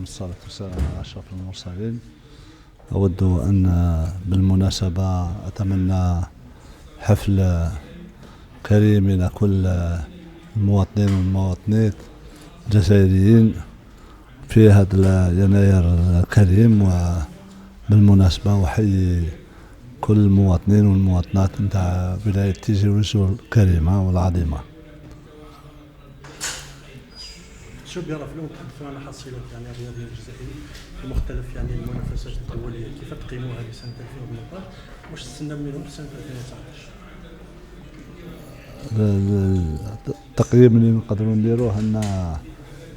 والصلاة والسلام على أشرف المرسلين. أود أن بالمناسبة أتمنى حفل كريم إلى كل المواطنين والمواطنات الجزائريين في هذا يناير الكريم. وبالمناسبة أحيي كل المواطنين والمواطنات نتاع ولاية تيزي وزو الكريمة والعظيمة. شو بيرى في اليوم تحدثوا عن حصيلة الرياضيين الجزائريين في مختلف المنافسات الدولية، كيف تقيموها لسنة 2018 واش تستنى منهم في سنة 2019؟ التقييم اللي نقدروا نديروه أن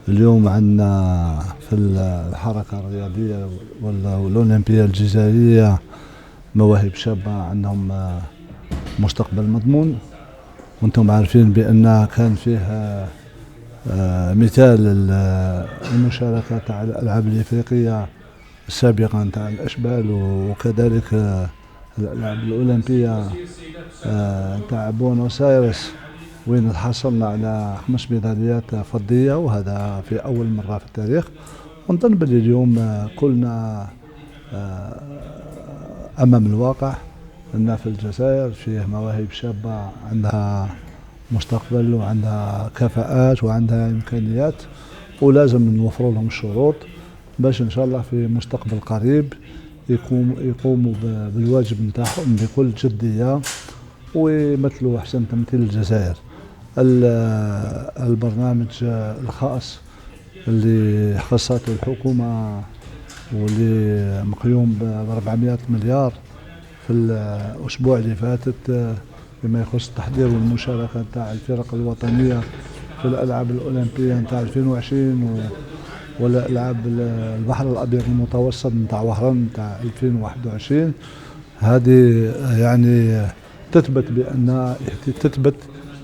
اليوم عندنا في الحركة الرياضية والأولمبية الجزائرية مواهب شابة عندهم مستقبل مضمون، وانتم عارفين بأن كان فيه مثال المشاركة تاع الألعاب الإفريقية السابقة تاع الأشبال، وكذلك الألعاب الأولمبية تاع بونوس آيرس وين حصلنا على 5 ميداليات فضية، وهذا في أول مرة في التاريخ. ونظن بلي اليوم كلنا أمام الواقع أن في الجزائر فيه مواهب شابة عندها مستقبل وعندها كفاءات وعندها إمكانيات، ولازم نوفر لهم الشروط باش إن شاء الله في مستقبل قريب يقوموا بالواجب نتاعهم بكل جدية ويمثلوا أحسن تمثيل للجزائر. البرنامج الخاص اللي خصته الحكومة واللي مقيوم ب 400 مليار في الأسبوع اللي فاتت بما يخص التحضير والمشاركة نتاع الفرق الوطنية في الألعاب الأولمبية نتاع 2020 والألعاب البحر الأبيض المتوسط نتاع وهران نتاع 2021. هذه يعني تثبت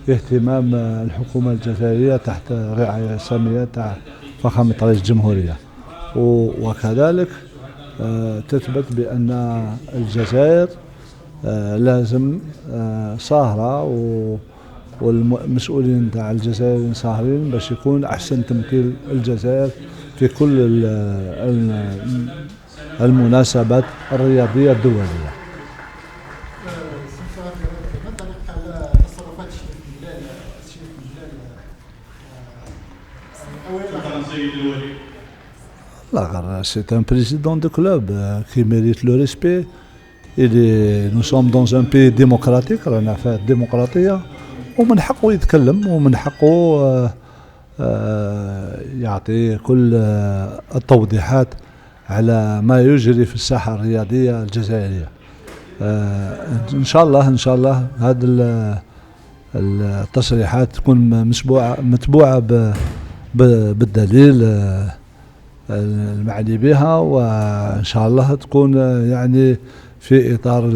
اهتمام الحكومة الجزائرية تحت رعاية سامية تاع فخامة رئيس الجمهورية، وكذلك تثبت بأن الجزائر لازم صاهرة والمسؤولين تاع الجزائر صاهرين باش يكون أحسن تمثيل الجزائر في كل المناسبات الرياضية الدولية. C'est un président de club qui mérite le respect. Nous sommes dans un pays démocratique, رانا في ديمقراطية، ومن حقه يتكلم ومن حقه يعطي كل التوضيحات على ما يجري في الساحة الرياضية الجزائرية. إن شاء الله هذه التصريحات تكون متبوعة بالدليل المعني بها، وإن شاء الله تكون يعني في إطار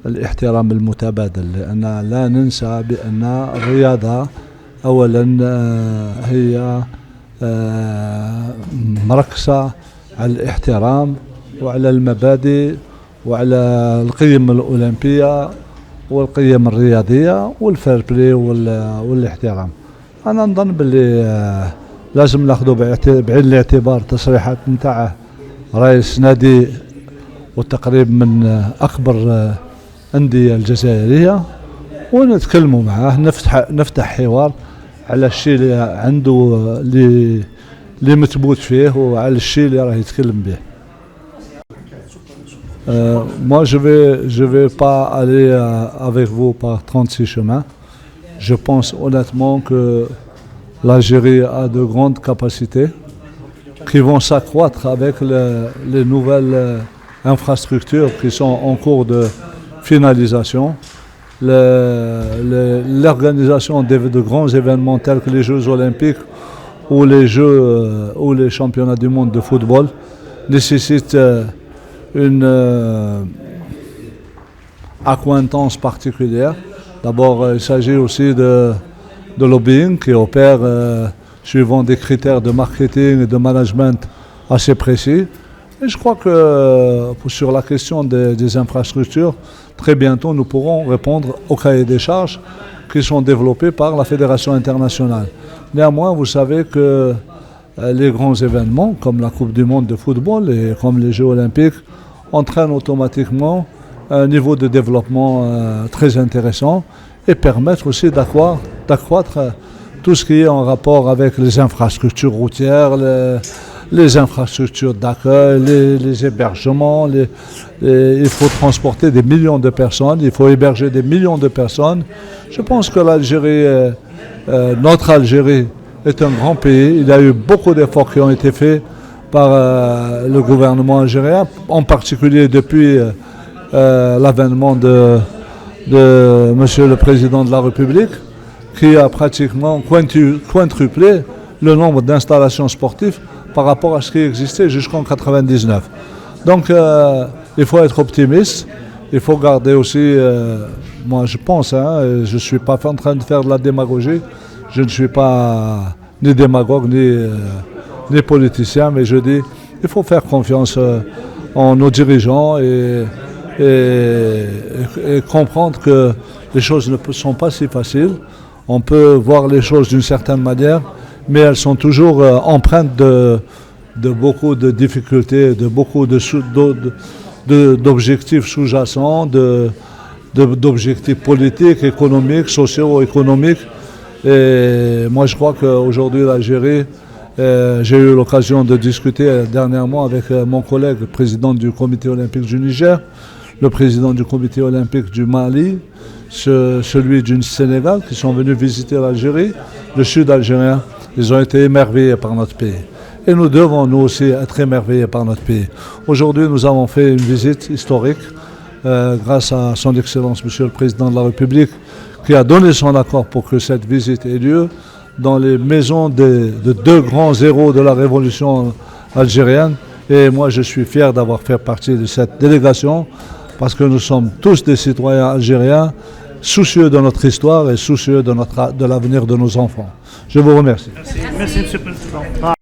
الاحترام المتبادل، لأن لا ننسى بأن الرياضة أولا هي مركزة على الاحترام وعلى المبادئ وعلى القيم الأولمبية والقيم الرياضية والفير بلاي والاحترام. أنا نظن باللي لازم ناخذ بعين الاعتبار تصريحات نتاع رئيس نادي والتقريب من أكبر أندية الجزائرية، ونتكلموا معاه نفتح حوار على الشيء اللي عنده اللي مثبوت فيه وعلى الشيء اللي راه يتكلم به. Moi je vais pas aller avec vous par 36 chemins. Je pense honnêtement que l'Algérie a de grandes capacités qui vont s'accroître avec les nouvelles infrastructures qui sont en cours de finalisation. L'organisation de grands événements tels que les Jeux olympiques ou les Jeux ou les championnats du monde de football nécessite une accointance particulière. D'abord, il s'agit aussi de lobbying qui opère suivant des critères de marketing et de management assez précis. Et je crois que sur la question des infrastructures, très bientôt nous pourrons répondre aux cahiers des charges qui sont développés par la Fédération internationale. Néanmoins, vous savez que les grands événements comme la Coupe du Monde de football et comme les Jeux Olympiques entraînent automatiquement un niveau de développement très intéressant et permettent aussi d'accroître tout ce qui est en rapport avec les infrastructures routières, les infrastructures d'accueil, les hébergements. Il faut transporter des millions de personnes, il faut héberger des millions de personnes. Je pense que l'Algérie, notre Algérie, est un grand pays. Il y a eu beaucoup d'efforts qui ont été faits par le gouvernement algérien, en particulier depuis l'avènement de Monsieur le Président de la République, qui a pratiquement quintuplé le nombre d'installations sportives par rapport à ce qui existait jusqu'en 1999. Donc il faut être optimiste, il faut garder aussi, moi je pense, je ne suis pas en train de faire de la démagogie, je ne suis pas ni démagogue ni politicien, mais je dis il faut faire confiance en nos dirigeants et comprendre que les choses ne sont pas si faciles. On peut voir les choses d'une certaine manière, mais elles sont toujours empreintes de beaucoup de difficultés, de beaucoup d'objectifs sous-jacents, d'objectifs politiques, économiques, socio-économiques. Et moi, je crois qu'aujourd'hui, l'Algérie, j'ai eu l'occasion de discuter dernièrement avec mon collègue, le président du comité olympique du Niger, le président du comité olympique du Mali, celui du Sénégal, qui sont venus visiter l'Algérie, le sud algérien. Ils ont été émerveillés par notre pays. Et nous devons, nous aussi, être émerveillés par notre pays. Aujourd'hui, nous avons fait une visite historique grâce à son Excellence, Monsieur le Président de la République, qui a donné son accord pour que cette visite ait lieu dans les maisons de deux grands héros de la révolution algérienne. Et moi, je suis fier d'avoir fait partie de cette délégation parce que nous sommes tous des citoyens algériens soucieux de notre histoire et soucieux de l'avenir de nos enfants. Je vous remercie. Merci, Monsieur le Président.